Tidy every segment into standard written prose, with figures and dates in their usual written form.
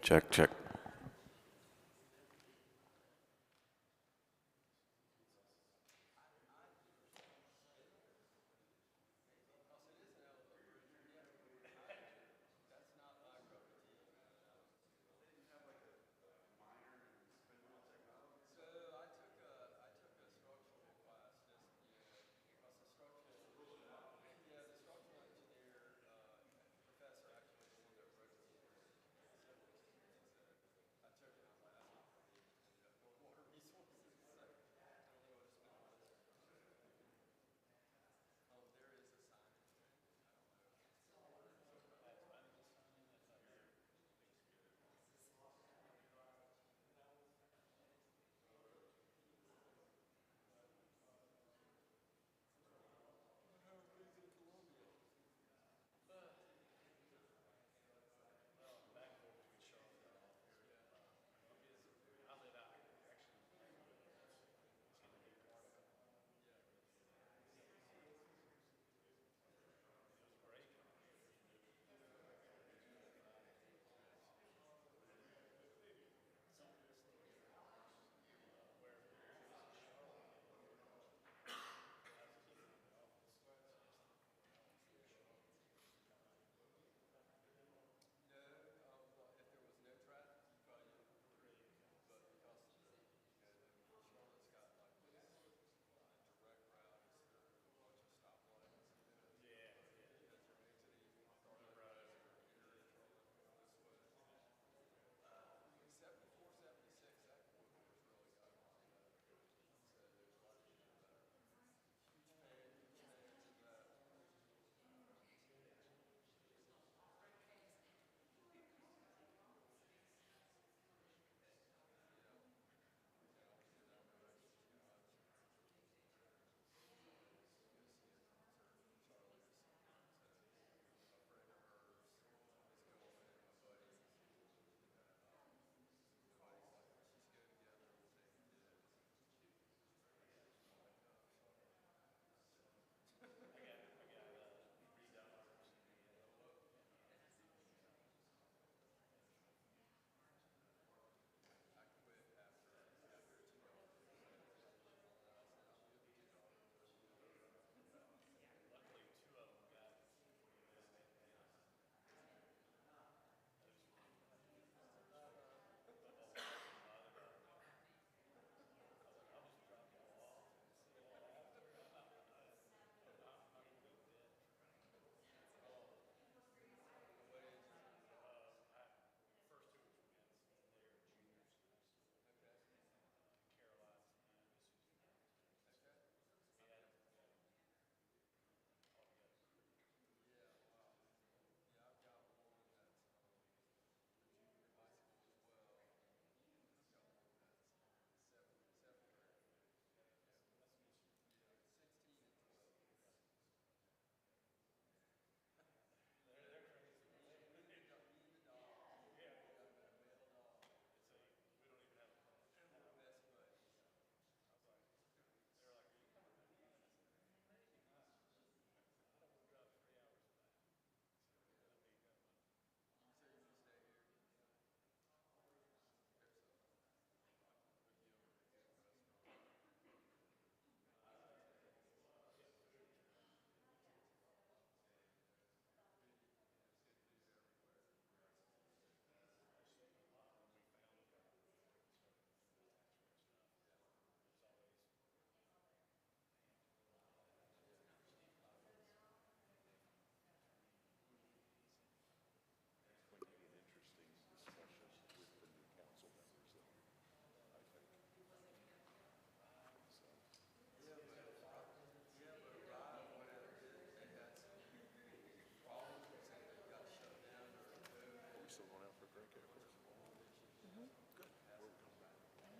Check, check.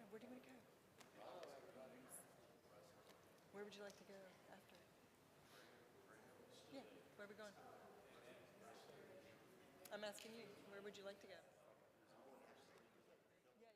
Where do you want to go? Where would you like to go after? Yeah, where are we going? I'm asking you, where would you like to go? Yeah, yeah.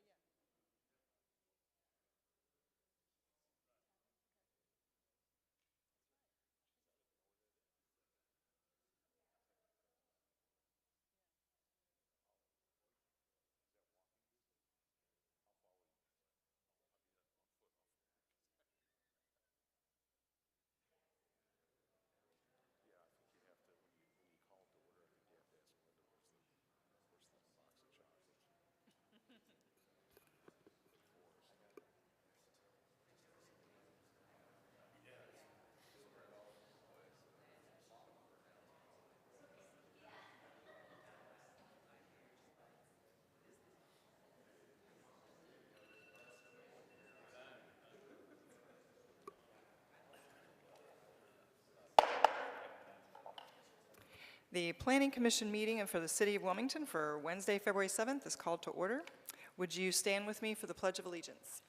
The Planning Commission meeting for the City of Wilmington for Wednesday, February 7th is called to order. Would you stand with me for the Pledge of Allegiance?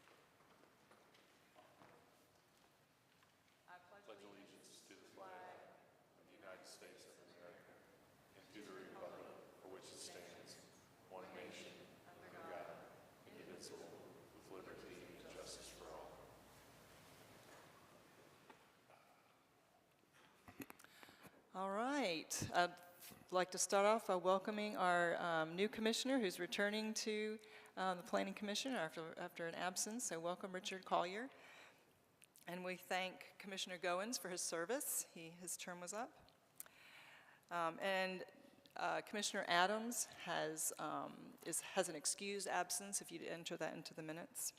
All right. I'd like to start off by welcoming our new commissioner who's returning to the Planning Commission after an absence. So welcome, Richard Collier. And we thank Commissioner Goins for his service. His term was up. Commissioner Adams has an excused absence, if you'd enter that into the minutes.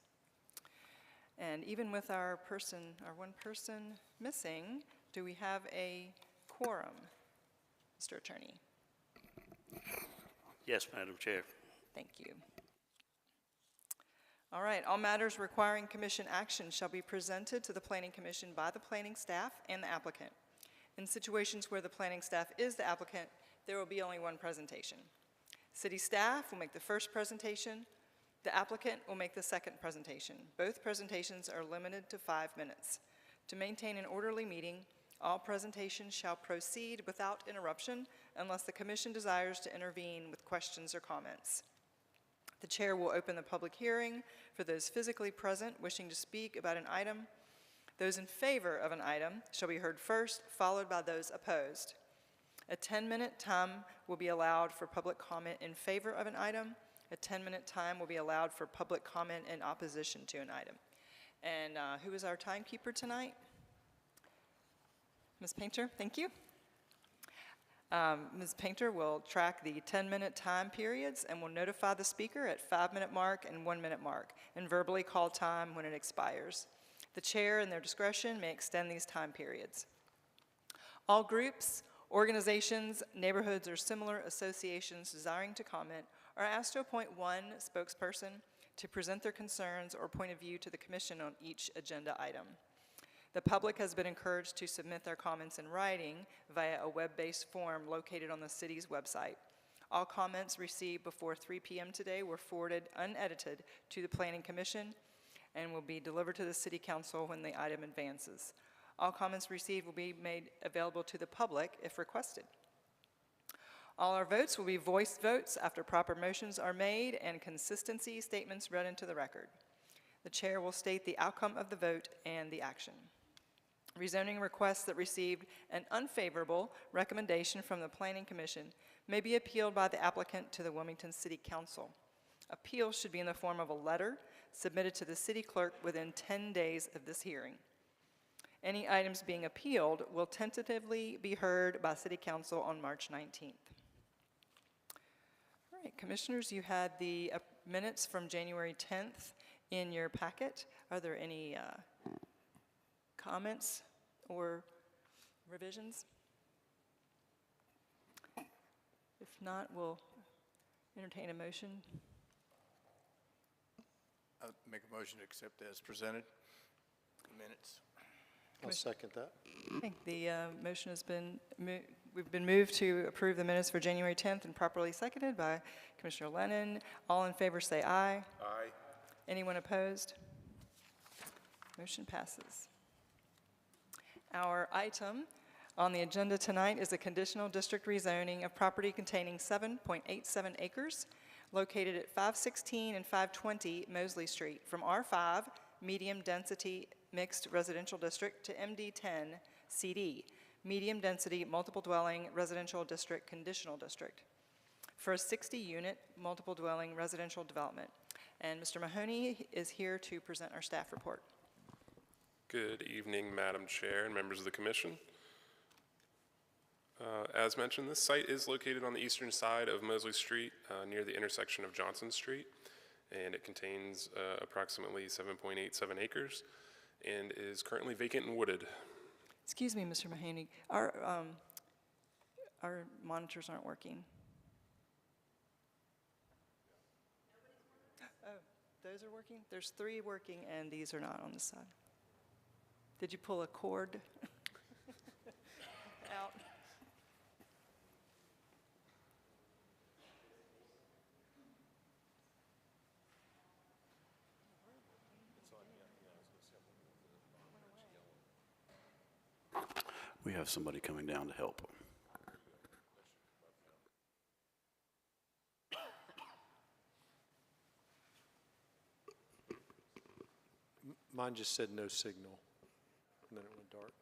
And even with our one person missing, do we have a quorum, Mr. Attorney? Yes, Madam Chair. Thank you. All right, all matters requiring commission action shall be presented to the Planning Commission by the planning staff and the applicant. In situations where the planning staff is the applicant, there will be only one presentation. City staff will make the first presentation. The applicant will make the second presentation. Both presentations are limited to 5 minutes. To maintain an orderly meeting, all presentations shall proceed without interruption unless the commission desires to intervene with questions or comments. The chair will open the public hearing for those physically present wishing to speak about an item. Those in favor of an item shall be heard first, followed by those opposed. A 10-minute time will be allowed for public comment in favor of an item. A 10-minute time will be allowed for public comment in opposition to an item. And who is our timekeeper tonight? Ms. Painter, thank you. Ms. Painter will track the 10-minute time periods and will notify the speaker at 5-minute mark and 1-minute mark and verbally call time when it expires. The chair, in their discretion, may extend these time periods. All groups, organizations, neighborhoods, or similar associations desiring to comment are asked to appoint one spokesperson to present their concerns or point of view to the commission on each agenda item. The public has been encouraged to submit their comments in writing via a web-based form located on the city's website. All comments received before 3 p.m. today were forwarded unedited to the Planning Commission and will be delivered to the City Council when the item advances. All comments received will be made available to the public if requested. All our votes will be voiced votes after proper motions are made and consistency statements read into the record. The chair will state the outcome of the vote and the action. Rezoning requests that received an unfavorable recommendation from the Planning Commission may be appealed by the applicant to the Wilmington City Council. Appeal should be in the form of a letter submitted to the city clerk within 10 days of this hearing. Any items being appealed will tentatively be heard by City Council on March 19th. All right, commissioners, you had the minutes from January 10th in your packet. Are there any comments or revisions? If not, we'll entertain a motion. I'll make a motion to accept as presented the minutes. I'll second that. Okay, the motion has been we've been moved to approve the minutes for January 10th and properly seconded by Commissioner Lennon. All in favor say aye. Aye. Anyone opposed? Motion passes. Our item on the agenda tonight is a conditional district rezoning of property containing 7.87 acres located at 516 and 520 Mosley Street from R5 medium density mixed residential district to MD10 CD medium density multiple dwelling residential district conditional district for a 60-unit multiple dwelling residential development. And Mr. Mahoney is here to present our staff report. Good evening, Madam Chair and members of the Commission. As mentioned, this site is located on the eastern side of Mosley Street near the intersection of Johnson Street, and it contains approximately 7.87 acres and is currently vacant and wooded. Excuse me, Mr. Mahoney, our monitors aren't working. Oh, those are working? There's 3 working and these are not on this side. Did you pull a cord out? We have somebody coming down to help. Mine just said no signal, and then it went dark.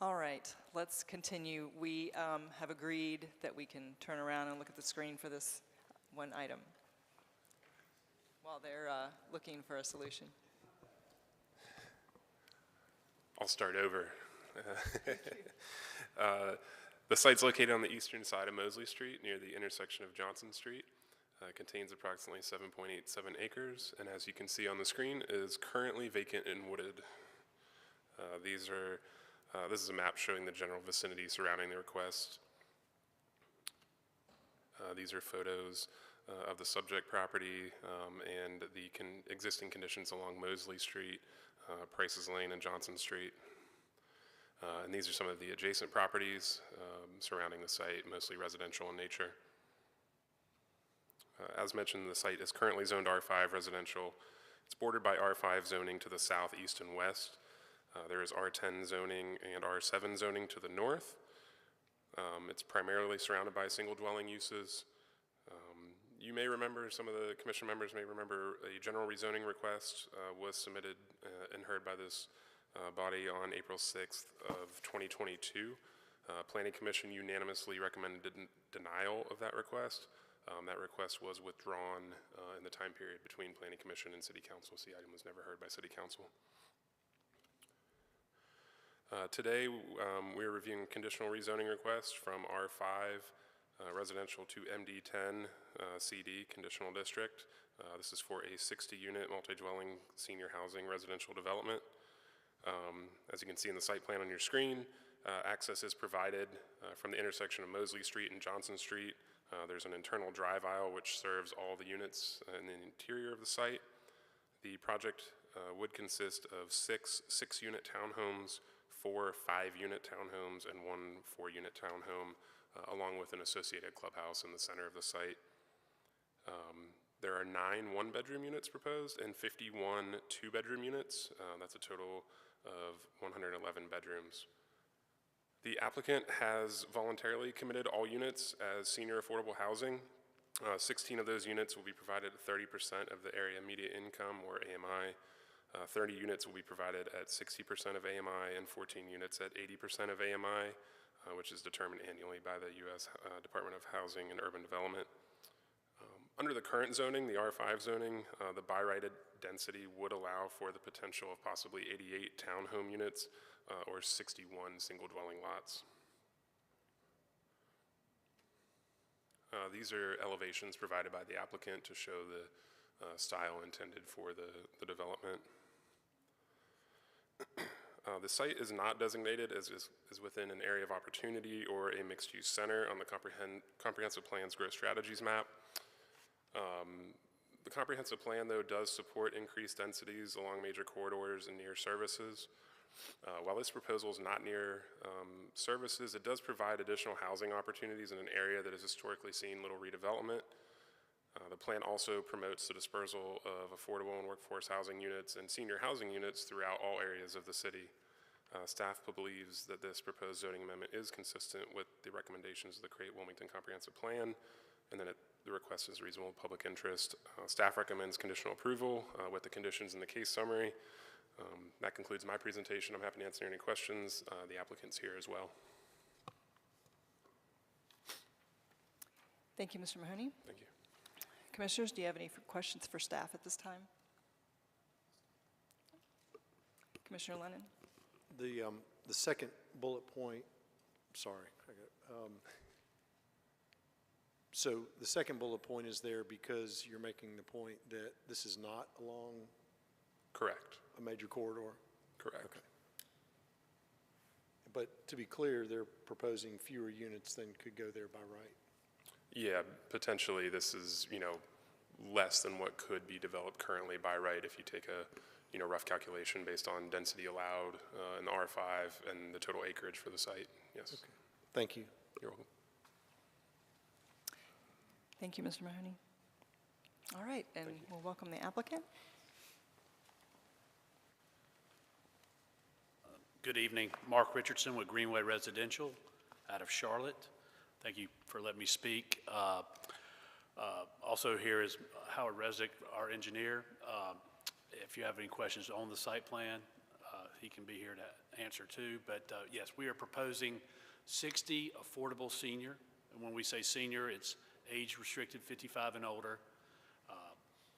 All right, let's continue. We have agreed that we can turn around and look at the screen for this one item while they're looking for a solution. I'll start over. The site's located on the eastern side of Mosley Street near the intersection of Johnson Street. Contains approximately 7.87 acres, and as you can see on the screen, is currently vacant and wooded. This is a map showing the general vicinity surrounding the request. These are photos of the subject property and the existing conditions along Mosley Street, Price's Lane, and Johnson Street. And these are some of the adjacent properties surrounding the site, mostly residential in nature. As mentioned, the site is currently zoned R5 residential. It's bordered by R5 zoning to the south, east, and west. There is R10 zoning and R7 zoning to the north. It's primarily surrounded by single dwelling uses. You may remember, some of the commission members may remember, a general rezoning request was submitted and heard by this body on April 6th of 2022. Planning Commission unanimously recommended denial of that request. That request was withdrawn in the time period between Planning Commission and City Council, so the item was never heard by City Council. Today, we're reviewing conditional rezoning requests from R5 residential to MD10 CD conditional district. This is for a 60-unit multi-dwelling senior housing residential development. As you can see in the site plan on your screen, access is provided from the intersection of Mosley Street and Johnson Street. There's an internal drive aisle which serves all the units in the interior of the site. The project would consist of six 6-unit townhomes, 4 5-unit townhomes, and 1 4-unit townhome, along with an associated clubhouse in the center of the site. There are 9 one-bedroom units proposed and 51 two-bedroom units. That's a total of 111 bedrooms. The applicant has voluntarily committed all units as senior affordable housing. 16 of those units will be provided at 30% of the area median income, or AMI. 30 units will be provided at 60% of AMI, and 14 units at 80% of AMI, which is determined annually by the U.S. Department of Housing and Urban Development. Under the current zoning, the R5 zoning, the by-righted density would allow for the potential of possibly 88 townhome units or 61 single-dwelling lots. These are elevations provided by the applicant to show the style intended for the development. The site is not designated as within an area of opportunity or a mixed-use center on the Comprehensive Plan's Growth Strategies map. The comprehensive plan, though, does support increased densities along major corridors and near services. While this proposal is not near services, it does provide additional housing opportunities in an area that has historically seen little redevelopment. The plan also promotes the dispersal of affordable and workforce housing units and senior housing units throughout all areas of the city. Staff believes that this proposed zoning amendment is consistent with the recommendations of the Create Wilmington Comprehensive Plan, and that the request is reasonable public interest. Staff recommends conditional approval with the conditions in the case summary. That concludes my presentation. I'm happy to answer any questions. The applicant's here as well. Thank you, Mr. Mahoney. Thank you. Commissioners, do you have any questions for staff at this time? Commissioner Lennon? The second bullet point, sorry. So the second bullet point is there because you're making the point that this is not along Correct. a major corridor? Correct. Okay. But to be clear, they're proposing fewer units than could go there by right. Yeah, potentially this is, less than what could be developed currently by right if you take a, rough calculation based on density allowed in the R5 and the total acreage for the site. Yes. Okay. Thank you. You're welcome. Thank you, Mr. Mahoney. All right, and we'll welcome the applicant. Good evening. Mark Richardson with Greenway Residential out of Charlotte. Thank you for letting me speak. Also here is Howard Resnick, our engineer. If you have any questions on the site plan, he can be here to answer too. But yes, we are proposing 60 affordable senior. And when we say senior, it's age restricted 55 and older.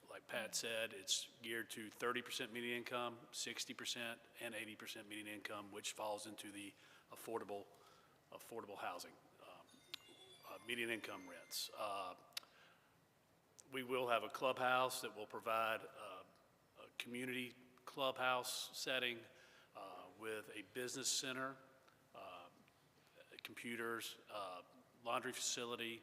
Like Pat said, it's geared to 30% median income, 60% and 80% median income, which falls into the affordable housing, median income rents. We will have a clubhouse that will provide a community clubhouse setting with a business center, computers, laundry facility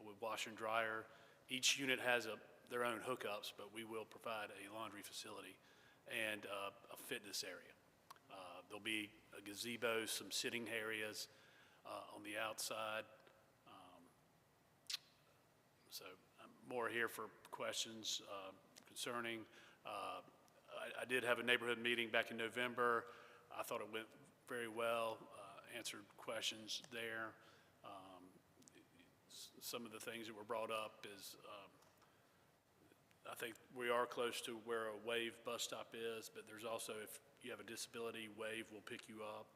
with washer and dryer. Each unit has their own hookups, but we will provide a laundry facility and a fitness area. There'll be a gazebo, some sitting areas on the outside. So I'm more here for questions concerning. I did have a neighborhood meeting back in November. I thought it went very well, answered questions there. Some of the things that were brought up is I think we are close to where a WAVE bus stop is, but there's also, if you have a disability, WAVE will pick you up.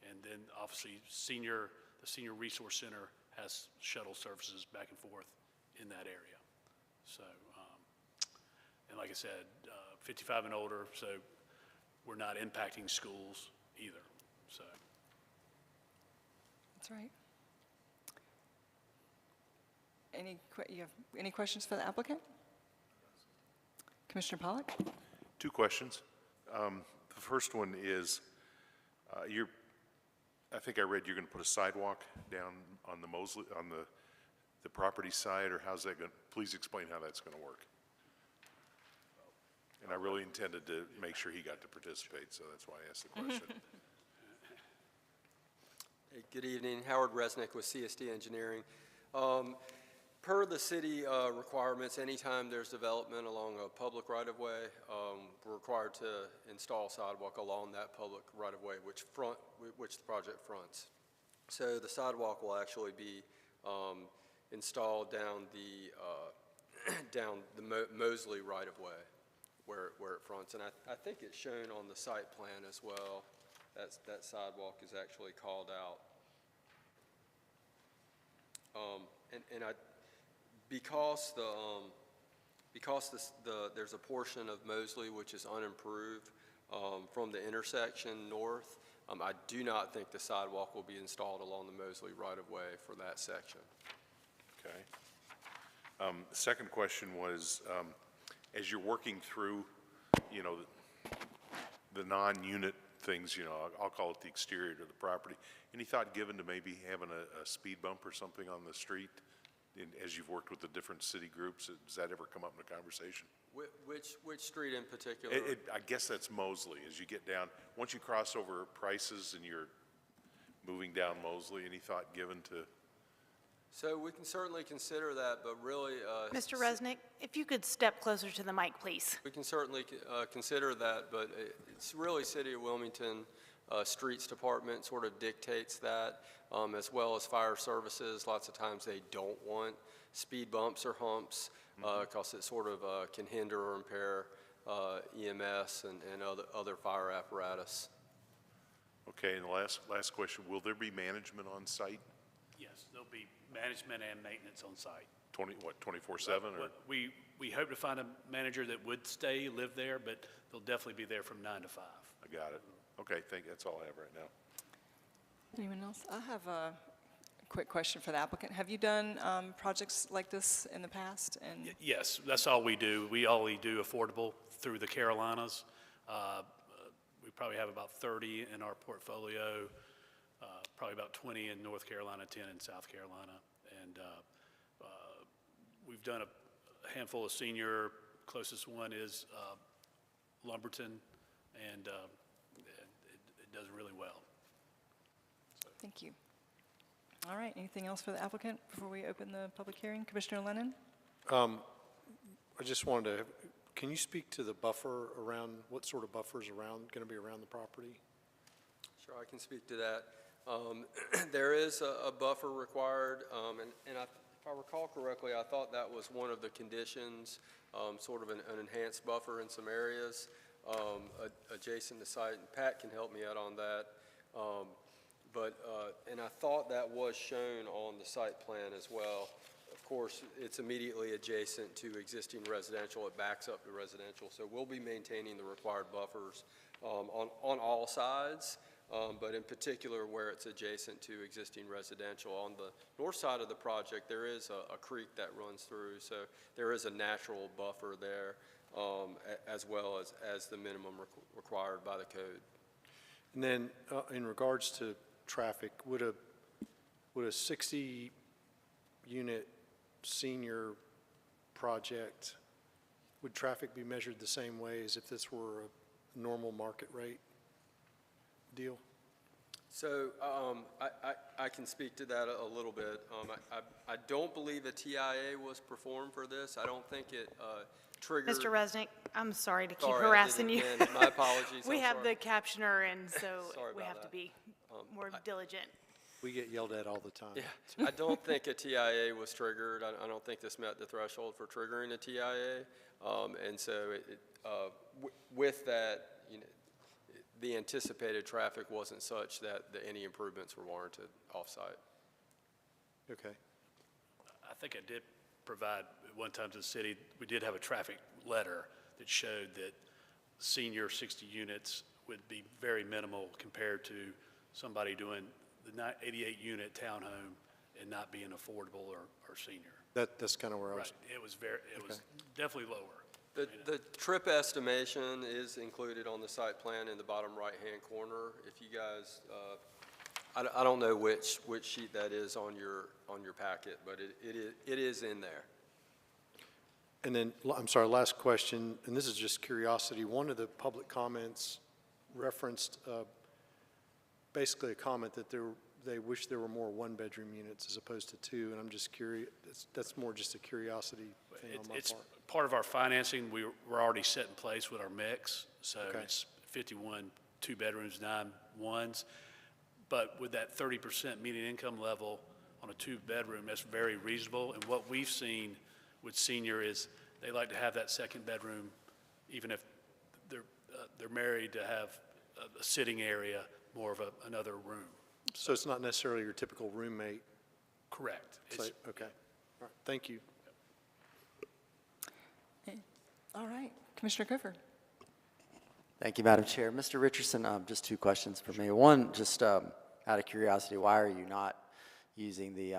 And then obviously the Senior Resource Center has shuttle services back and forth in that area. So, and like I said, 55 and older, so we're not impacting schools either, so. That's right. You have any questions for the applicant? Commissioner Pollack? Two questions. The first one is, I think I read you're going to put a sidewalk down on the Mosley, on the property side, or how's that going? Please explain how that's going to work. And I really intended to make sure he got to participate, so that's why I asked the question. Hey, good evening, Howard Resnick with CSD Engineering. Per the city requirements, anytime there's development along a public right-of-way, we're required to install sidewalk along that public right-of-way, which the project fronts. So the sidewalk will actually be installed down the Mosley right-of-way where it fronts, and I think it's shown on the site plan as well. That sidewalk is actually called out. Because there's a portion of Mosley which is unimproved from the intersection north, I do not think the sidewalk will be installed along the Mosley right-of-way for that section. Okay. The second question was, as you're working through, the non-unit things, I'll call it the exterior to the property, any thought given to maybe having a speed bump or something on the street? As you've worked with the different city groups, does that ever come up in a conversation? Which street in particular? I guess that's Mosley. As you get down, once you cross over Prices and you're moving down Mosley, any thought given to So we can certainly consider that, but really, Mr. Resnick, if you could step closer to the mic, please. we can certainly consider that, but it's really City of Wilmington Streets Department sort of dictates that, as well as fire services. Lots of times they don't want speed bumps or humps because it sort of can hinder or impair EMS and other fire apparatus. Okay, and the last question, will there be management on site Yes, there'll be management and maintenance on site. 24/7 or? We hope to find a manager that would stay, live there, but they'll definitely be there from 9 to 5. I got it. Okay, that's all I have right now. Anyone else? I have a quick question for the applicant. Have you done projects like this in the past? And Yes, that's all we do. We only do affordable through the Carolinas. We probably have about 30 in our portfolio, probably about 20 in North Carolina, 10 in South Carolina. And we've done a handful of senior. Closest one is Lumberton, and it does really well. thank you. All right, anything else for the applicant before we open the public hearing? Commissioner Lennon? I just wanted to, can you speak to the buffer around, what sort of buffers going to be around the property? Sure, I can speak to that. There is a buffer required, and if I recall correctly, I thought that was one of the conditions, sort of an enhanced buffer in some areas adjacent to site, and Pat can help me out on that. And I thought that was shown on the site plan as well. Of course, it's immediately adjacent to existing residential. It backs up to residential, so we'll be maintaining the required buffers on all sides. But in particular where it's adjacent to existing residential. On the north side of the project, there is a creek that runs through, so there is a natural buffer there, as well as the minimum required by the code. And then in regards to traffic, would a 60-unit senior project, would traffic be measured the same way as if this were a normal market rate deal? So I can speak to that a little bit. I don't believe a TIA was performed for this. I don't think it triggered. Mr. Resnick, I'm sorry to keep Sorry, I did harassing it you. again. My apologies. We I'm have sorry. the captioner, and so Sorry we about have to that. be more diligent. We get yelled at all the time. Yeah, I don't think a TIA was triggered. I don't think this met the threshold for triggering a TIA. And so with that, the anticipated traffic wasn't such that any improvements were warranted off-site. Okay. I think I did provide, at one time to the city, we did have a traffic letter that showed that senior 60 units would be very minimal compared to somebody doing the 88-unit townhome and not being affordable or senior. That's kind of where I Right, was. it was definitely lower. The trip estimation is included on the site plan in the bottom right-hand corner. If you guys, I don't know which sheet that is on your packet, but it is in there. And then, I'm sorry, last question, and this is just curiosity. One of the public comments referenced basically a comment that they wish there were more one-bedroom units as opposed to two, and I'm just curious, that's more just a curiosity thing on my It's part. part of our financing. We're already set in place with our mix, so Okay. it's 51 two bedrooms, 9 ones. But with that 30% median income level on a two-bedroom, that's very reasonable. And what we've seen with senior is they like to have that second bedroom, even if they're married, to have a sitting area, more of another room. So it's not necessarily your typical roommate? Correct. Say, okay. All right. Thank you. All right, Commissioner Cofer. Thank you, Madam Chair. Mr. Richardson, just two questions for me. One, just out of curiosity, why are you not using the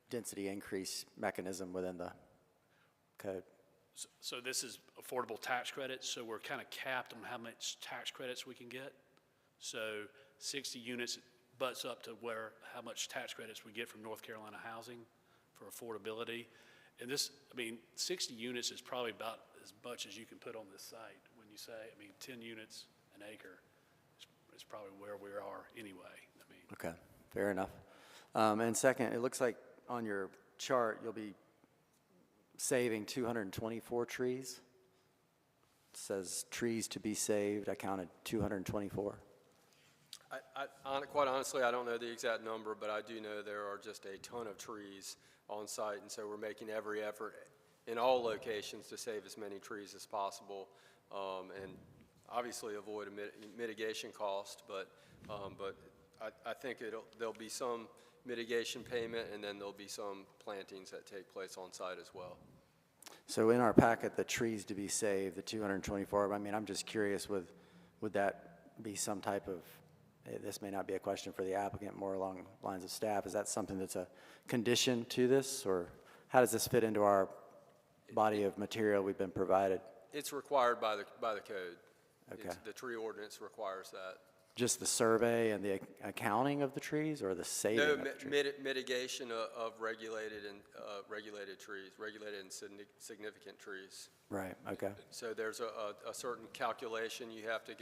density increase mechanism within the code? So this is affordable tax credits, so we're kind of capped on how much tax credits we can get. So 60 units butts up to how much tax credits we get from North Carolina Housing for affordability. And 60 units is probably about as much as you can put on this site. When you say, 10 units an acre is probably where we are anyway. Okay, fair enough. And second, it looks like on your chart, you'll be saving 224 trees. It says trees to be saved. I counted 224. Quite honestly, I don't know the exact number, but I do know there are just a ton of trees on site, and so we're making every effort in all locations to save as many trees as possible, and obviously avoid a mitigation cost, but I think there'll be some mitigation payment, and then there'll be some plantings that take place on site as well. So in our packet, the trees to be saved, the 224, I mean, I'm just curious, would that be some type of, this may not be a question for the applicant, more along the lines of staff, is that something that's a condition to this, or how does this fit into our body of material we've been provided? It's required by the code. Okay. The tree ordinance requires that. Just the survey and the accounting of the trees, or the saving No, of the trees? mitigation of regulated trees, regulated and significant trees. Right, okay. So there's a certain calculation you have to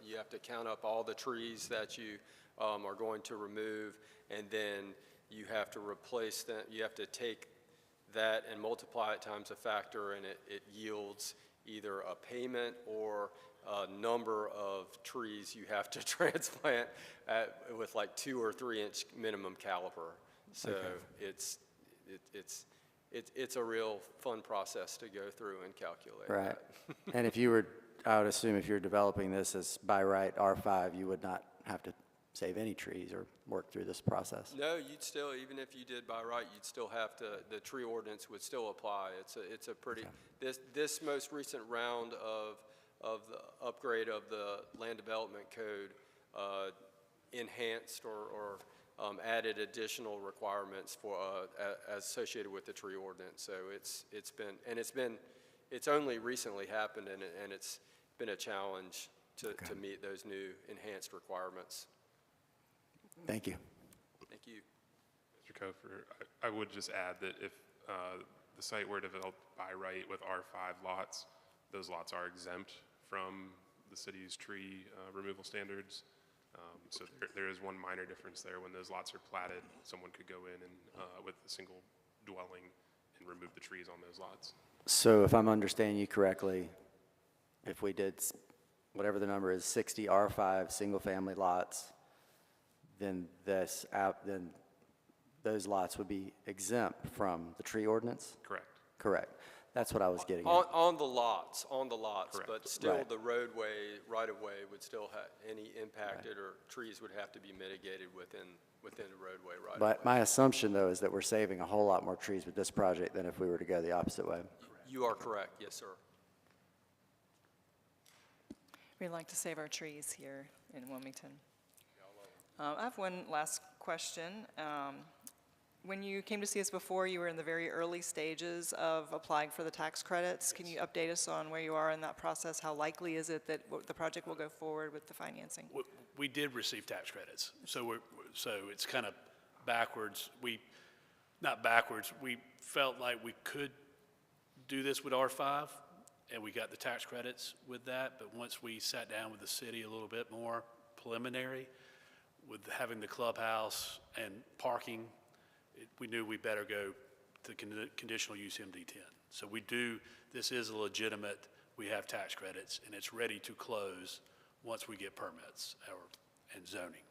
you have to count up all the trees that you are going to remove, and then you have to replace them. You have to take that and multiply it times a factor, and it yields either a payment or a number of trees you have to transplant with like 2 or 3 inch minimum caliper. So it's a real fun process to go through and calculate. Right. that. And if you were, I would assume if you're developing this as by right R5, you would not have to save any trees or work through this process? No, you'd still, even if you did by right, you'd still have to, the tree ordinance would still apply. It's a pretty, this most recent round of the upgrade of the land development code enhanced or added additional requirements for, as associated with the tree ordinance. So it's only recently happened, and it's been a challenge to meet those new enhanced requirements. Thank you. Thank you. Mr. Kofer, I would just add that if the site were developed by right with R5 lots, those lots are exempt from the city's tree removal standards. So there is one minor difference there. When those lots are platted, someone could go in and with a single dwelling and remove the trees on those lots. So if I'm understanding you correctly, if we did whatever the number is, 60 R5 single-family lots, then then those lots would be exempt from the tree ordinance? Correct. Correct. That's what I was getting at. On the lots, Correct. but still Right. the roadway, right-of-way would still have, any impacted or trees would have to be mitigated within the roadway right-of-way. But my assumption, though, is that we're saving a whole lot more trees with this project than if we were to go the opposite way. You are correct, yes, sir. We like to save our trees here in Wilmington. I have one last question. When you came to see us before, you were in the very early stages of applying for the tax credits. Can you update us on where you are in that process? How likely is it that the project will go forward with the financing? We did receive tax credits, so it's kind of backwards. Not backwards, we felt like we could do this with R5, and we got the tax credits with that, but once we sat down with the city a little bit more preliminary, with having the clubhouse and parking, we knew we better go to conditional use MD10. So this is a legitimate, we have tax credits, and it's ready to close once we get permits and zoning.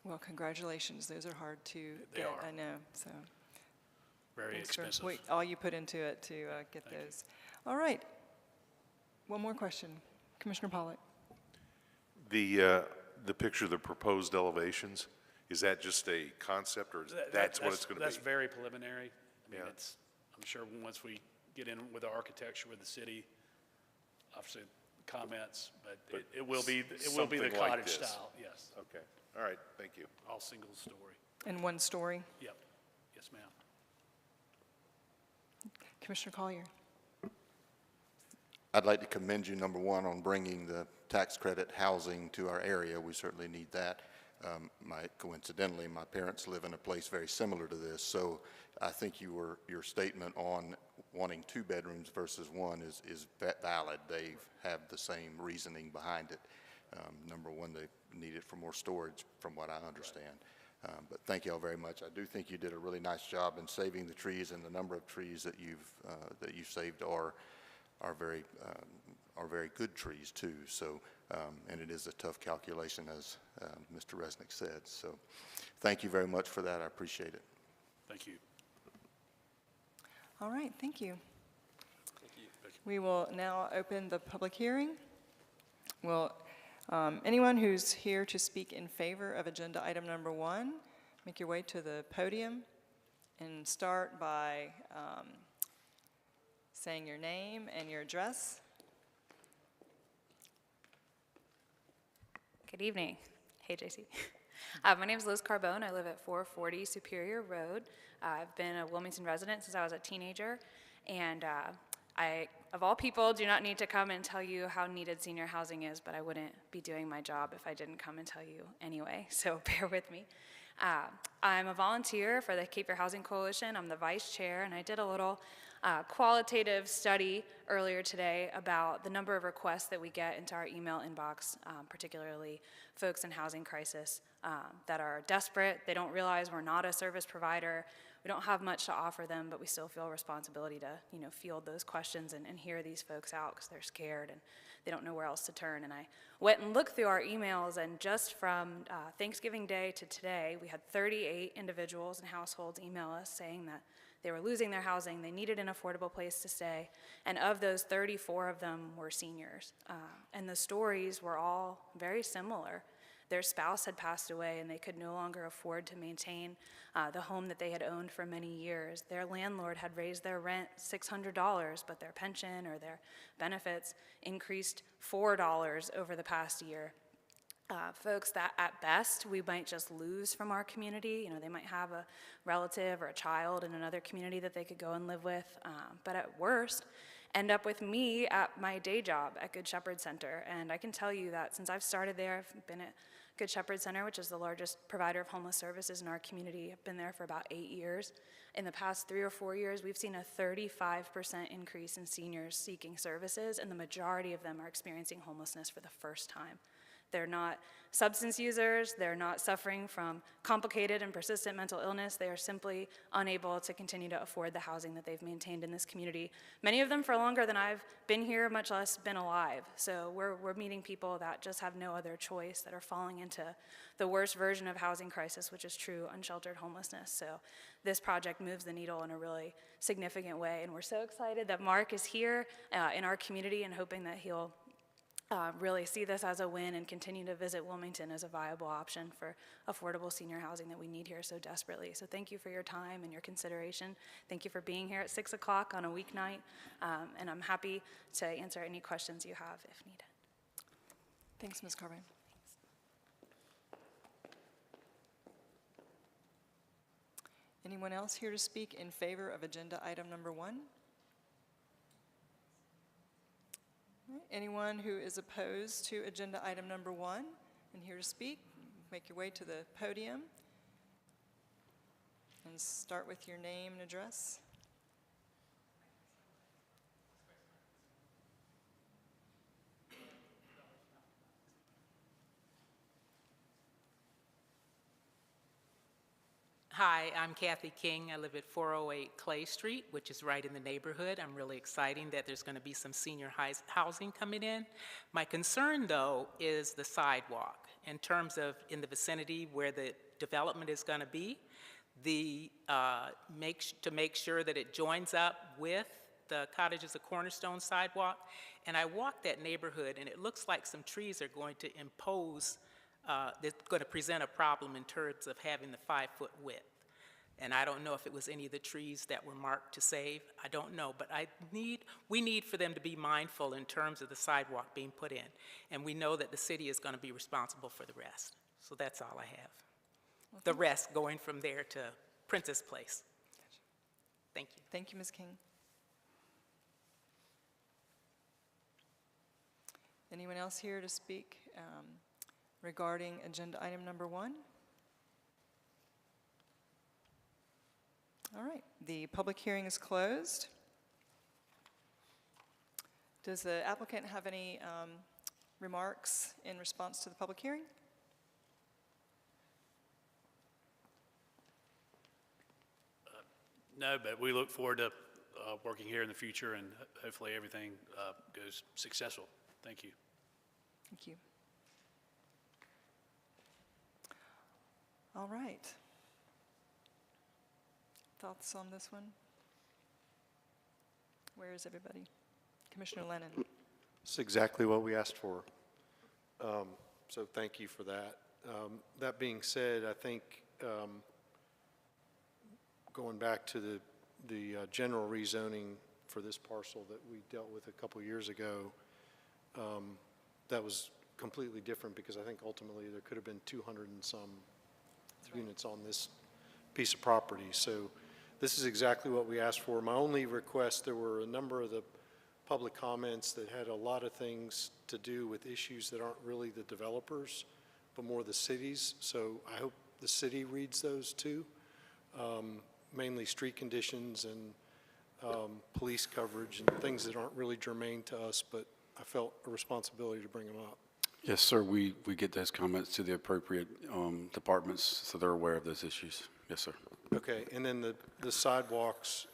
Well, congratulations. Those are hard to They get, are. I know, so. Very Thanks for expensive. all you put into it to get those. All right. One more question. Commissioner Pollock. The picture of the proposed elevations, is that just a concept, or that's what it's going to be? That's very preliminary. I mean, Yeah. I'm sure once we get in with the architecture with the city, obviously comments, but it will be the something like cottage this. style, yes. Okay, all right, thank you. All single story. And one story. Yep. Yes, ma'am. Commissioner Collier. I'd like to commend you, number one, on bringing the tax credit housing to our area. We certainly need that. Coincidentally, my parents live in a place very similar to this, so I think your statement on wanting 2 bedrooms versus 1 is valid. They have the same reasoning behind it. Number one, they need it for more storage, from what I understand. But thank you all very much. I do think you did a really nice job in saving the trees, and the number of trees that you've saved are very good trees too. So, and it is a tough calculation, as Mr. Resnick said. So, thank you very much for that. I appreciate it. Thank you. All right, thank you. We will now open the public hearing. Will anyone who's here to speak in favor of agenda item number 1, make your way to the podium and start by saying your name and your address. Good evening. Hey, JC. My name is Liz Carbone. I live at 440 Superior Road. I've been a Wilmington resident since I was a teenager, and I, of all people, do not need to come and tell you how needed senior housing is, but I wouldn't be doing my job if I didn't come and tell you anyway, so bear with me. I'm a volunteer for the Cape Fear Housing Coalition. I'm the vice chair, and I did a little qualitative study earlier today about the number of requests that we get into our email inbox, particularly folks in housing crisis that are desperate. They don't realize we're not a service provider. We don't have much to offer them, but we still feel a responsibility to, field those questions and hear these folks out because they're scared and they don't know where else to turn. And I went and looked through our emails, and just from Thanksgiving Day to today, we had 38 individuals and households email us saying that they were losing their housing, they needed an affordable place to stay, and of those, 34 of them were seniors. And the stories were all very similar. Their spouse had passed away and they could no longer afford to maintain the home that they had owned for many years. Their landlord had raised their rent $600, but their pension or their benefits increased $4 over the past year. Folks that at best we might just lose from our community. They might have a relative or a child in another community that they could go and live with, but at worst end up with me at my day job at Good Shepherd Center. And I can tell you that since I've started there, I've been at Good Shepherd Center, which is the largest provider of homeless services in our community. I've been there for about 8 years. In the past 3 or 4 years, we've seen a 35% increase in seniors seeking services, and the majority of them are experiencing homelessness for the first time. They're not substance users, they're not suffering from complicated and persistent mental illness, they are simply unable to continue to afford the housing that they've maintained in this community. Many of them for longer than I've been here, much less been alive. So we're meeting people that just have no other choice, that are falling into the worst version of housing crisis, which is true unsheltered homelessness. So this project moves the needle in a really significant way, and we're so excited that Mark is here in our community and hoping that he'll really see this as a win and continue to visit Wilmington as a viable option for affordable senior housing that we need here so desperately. So thank you for your time and your consideration. Thank you for being here at 6 o'clock on a weeknight, and I'm happy to answer any questions you have if needed. Thanks, Ms. Carbone. Anyone else here to speak in favor of agenda item number 1? Anyone who is opposed to agenda item number 1 and here to speak, make your way to the podium and start with your name and address. Hi, I'm Kathy King. I live at 408 Clay Street, which is right in the neighborhood. I'm really excited that there's going to be some senior housing coming in. My concern, though, is the sidewalk in terms of in the vicinity where the development is going to be, to make sure that it joins up with the Cottages of Cornerstone sidewalk. And I walked that neighborhood, and it looks like some trees are going to impose that's going to present a problem in terms of having the 5-foot width. And I don't know if it was any of the trees that were marked to save. I don't know, but we need for them to be mindful in terms of the sidewalk being put in. And we know that the city is going to be responsible for the rest. So that's all I have. Well, the rest going from there to Princess Place. Thank you. Thank you, Ms. King. Anyone else here to speak regarding agenda item number 1? All right, the public hearing is closed. Does the applicant have any remarks in response to the public hearing? No, but we look forward to working here in the future, and hopefully everything goes successful. Thank you. Thank you. All right. Thoughts on this one? Where is everybody? Commissioner Lennon. It's exactly what we asked for. So thank you for that. That being said, I think going back to the general rezoning for this parcel that we dealt with a couple years ago, that was completely different because I think ultimately there could have been 200 and some units on this piece of property. So this is exactly what we asked for. My only request, there were a number of the public comments that had a lot of things to do with issues that aren't really the developers, but more the cities. So I hope the city reads those too, mainly street conditions and police coverage and things that aren't really germane to us, but I felt a responsibility to bring them up. Yes, sir, we get those comments to the appropriate departments so they're aware of those issues. Yes, sir. Okay, and then the sidewalks,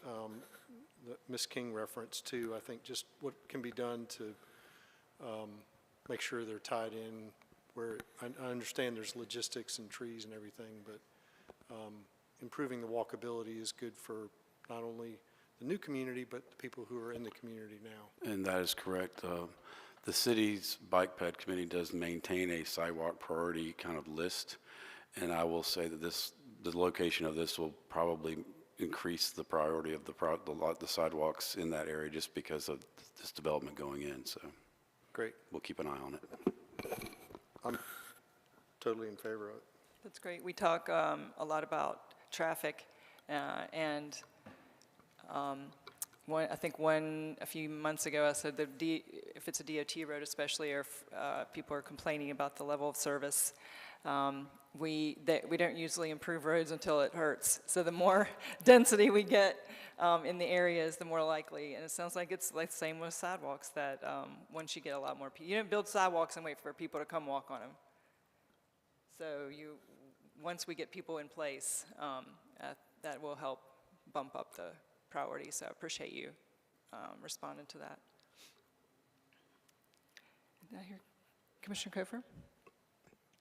that Ms. King referenced too, I think just what can be done to make sure they're tied in where, I understand there's logistics and trees and everything, but improving the walkability is good for not only the new community, but the people who are in the community now. And that is correct. The city's Bike Ped Committee does maintain a sidewalk priority kind of list, and I will say that the location of this will probably increase the priority of the sidewalks in that area just because of this development going in. So Great. we'll keep an eye on it. I'm totally in favor of it. That's great. We talk a lot about traffic, and I think a few months ago I said that if it's a DOT road especially, or if people are complaining about the level of service, we don't usually improve roads until it hurts. So the more density we get in the areas, the more likely. And it sounds like it's like the same with sidewalks, that once you get a lot more people, you don't build sidewalks and wait for people to come walk on them. So once we get people in place, that will help bump up the priority. So I appreciate you responding to that. Did I hear Commissioner Kofer?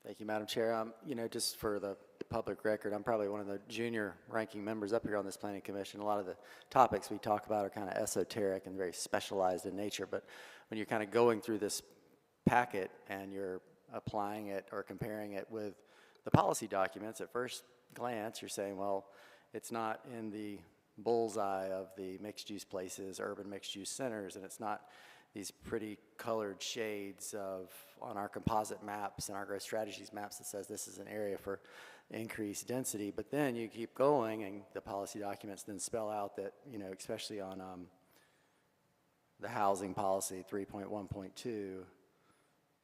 Thank you, Madam Chair. Just for the public record, I'm probably one of the junior ranking members up here on this planning commission. A lot of the topics we talk about are kind of esoteric and very specialized in nature, but when you're kind of going through this packet and you're applying it or comparing it with the policy documents, at first glance, you're saying, well, it's not in the bullseye of the mixed-use places, urban mixed-use centers, and it's not these pretty colored shades on our composite maps and our growth strategies maps that says this is an area for increased density. But then you keep going, and the policy documents then spell out that, especially on the housing policy 3.1.2,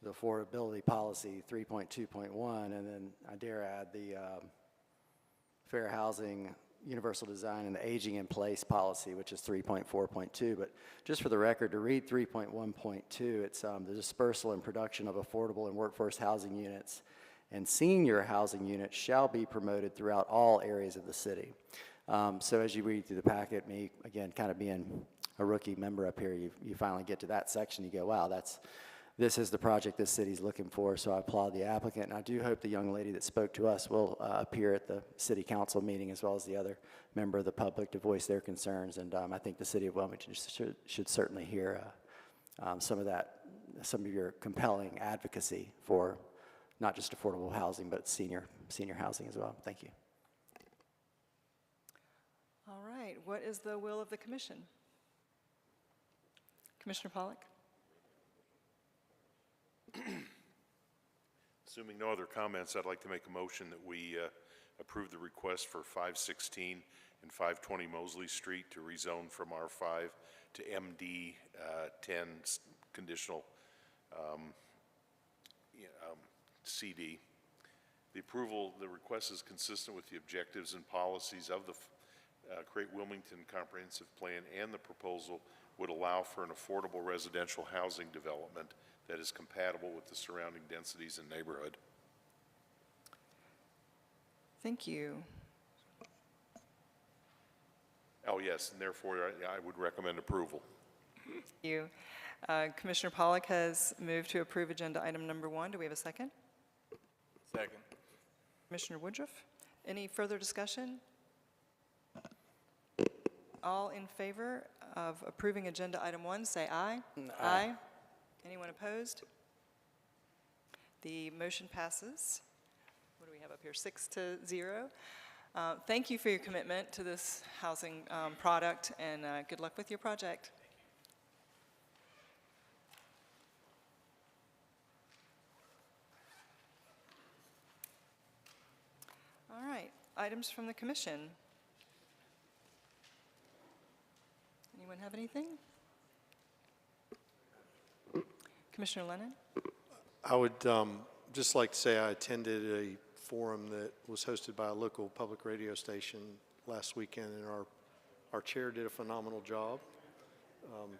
the affordability policy 3.2.1, and then I dare add the fair housing, universal design, and the aging in place policy, which is 3.4.2. But just for the record, to read 3.1.2, it's the dispersal and production of affordable and workforce housing units and senior housing units shall be promoted throughout all areas of the city. So as you read through the packet, me, again, kind of being a rookie member up here, you finally get to that section, you go, wow, this is the project this city's looking for, so I applaud the applicant. And I do hope the young lady that spoke to us will appear at the city council meeting as well as the other member of the public to voice their concerns. And I think the city of Wilmington should certainly hear some of your compelling advocacy for not just affordable housing, but senior housing as well. Thank you. All right. What is the will of the commission? Commissioner Pollack? Assuming no other comments, I'd like to make a motion that we approve the request for 516 and 520 Mosley Street to rezone from R5 to MD 10 conditional CD. The request is consistent with the objectives and policies of the Create Wilmington Comprehensive Plan, and the proposal would allow for an affordable residential housing development that is compatible with the surrounding densities and neighborhood. Thank you. Oh, yes, and therefore I would recommend approval. Thank you. Commissioner Pollock has moved to approve agenda item number 1. Do we have a second? Second. Commissioner Woodruff, any further discussion? All in favor of approving agenda item 1, say aye. Aye. Anyone opposed? The motion passes. What do we have up here? 6-0. Thank you for your commitment to this housing product, and good luck with your project. All right, items from the commission. Anyone have anything? Commissioner Lennon? I would just like to say I attended a forum that was hosted by a local public radio station last weekend, and our chair did a phenomenal job.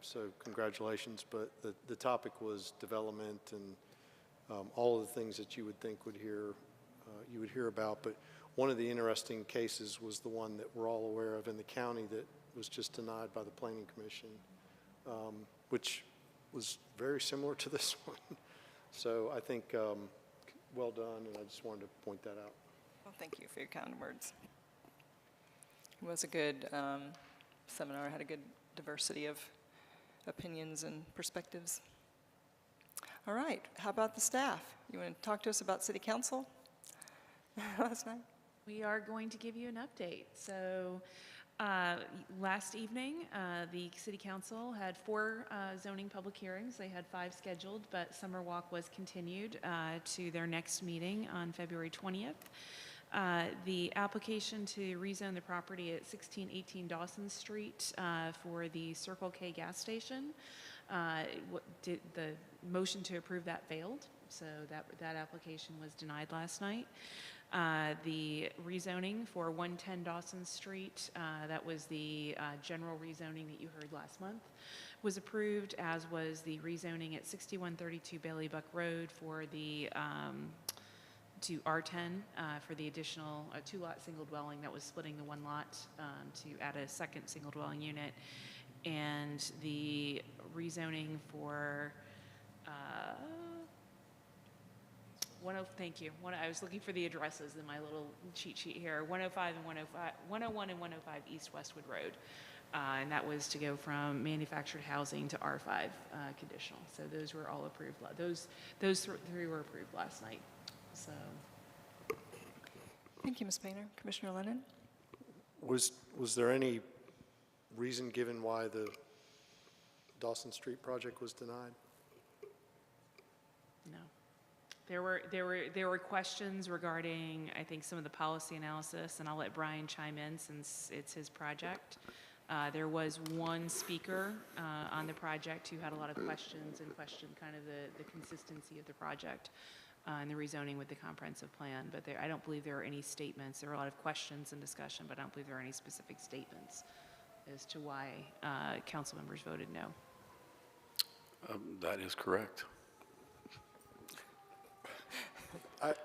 So congratulations, but the topic was development and all of the things that you would think you would hear about. But one of the interesting cases was the one that we're all aware of in the county that was just denied by the Planning Commission, which was very similar to this one. So I think well done, and I just wanted to point that out. Well, thank you for your kind words. It was a good seminar, had a good diversity of opinions and perspectives. All right, how about the staff? You want to talk to us about city council last night? We are going to give you an update. So last evening, the City Council had 4 zoning public hearings. They had 5 scheduled, but Summer Walk was continued to their next meeting on February 20th. The application to rezone the property at 1618 Dawson Street for the Circle K gas station, the motion to approve that failed, so that application was denied last night. The rezoning for 110 Dawson Street, that was the general rezoning that you heard last month, was approved, as was the rezoning at 6132 Bailey Buck Road for the to R10 for the additional 2-lot single dwelling that was splitting the 1 lot to add a second single dwelling unit, and the rezoning for thank you. I was looking for the addresses in my little cheat sheet here. 101 and 105 East Westwood Road. And that was to go from manufactured housing to R5 conditional. So those were all approved. Those 3 were approved last night. So. Thank you, Ms. Painter. Commissioner Lennon? Was there any reason given why the Dawson Street project was denied? No. There were questions regarding, I think, some of the policy analysis, and I'll let Brian chime in since it's his project. There was one speaker on the project who had a lot of questions and questioned kind of the consistency of the project and the rezoning with the comprehensive plan. But I don't believe there are any statements. There are a lot of questions and discussion, but I don't believe there are any specific statements as to why council members voted no. That is correct. Okay.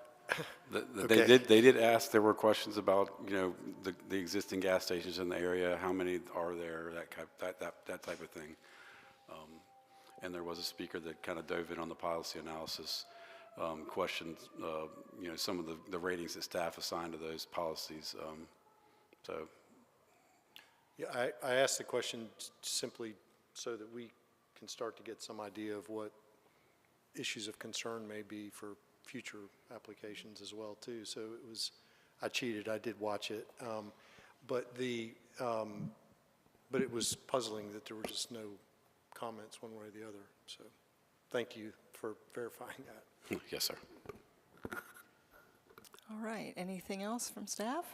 They did ask, there were questions about, the existing gas stations in the area, how many are there, that type of thing. And there was a speaker that kind of dove in on the policy analysis, questioned, some of the ratings that staff assigned to those policies. Yeah, I asked the question simply so that we can start to get some idea of what issues of concern may be for future applications as well too. So I cheated, I did watch it. But it was puzzling that there were just no comments one way or the other. So thank you for verifying that. Yes, sir. All right, anything else from staff?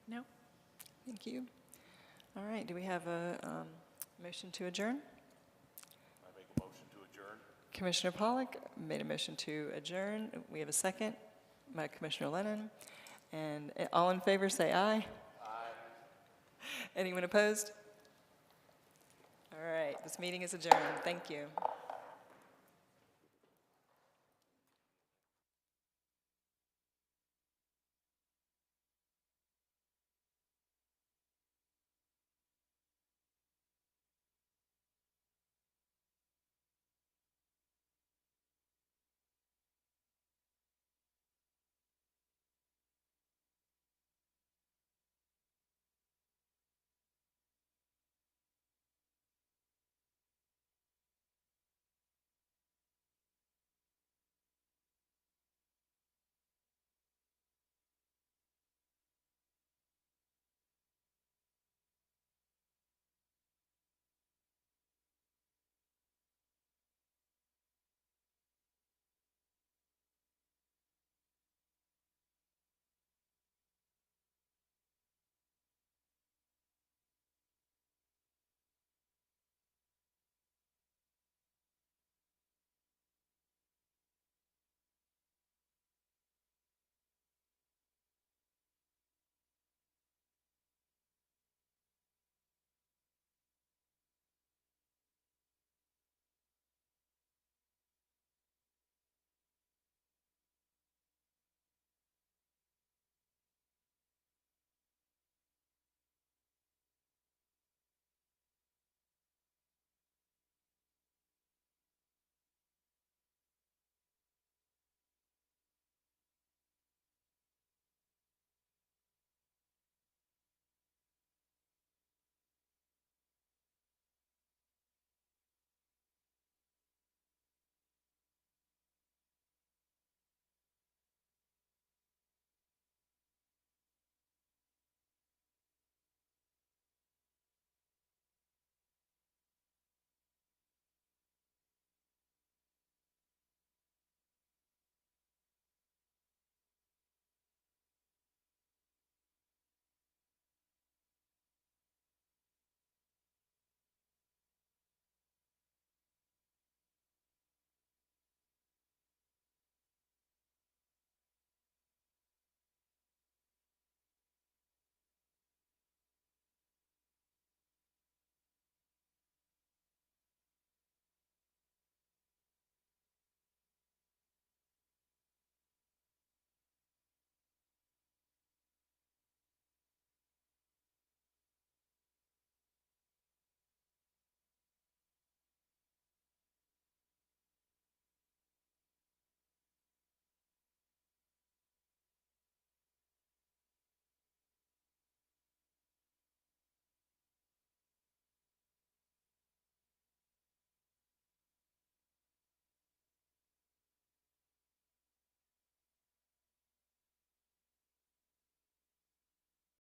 No. Thank you. All right, do we have a motion to adjourn? I make a motion to adjourn. Commissioner Pollock made a motion to adjourn. We have a second by Commissioner Lennon. And all in favor say aye. Aye. Anyone opposed? All right, this meeting is adjourned. Thank you.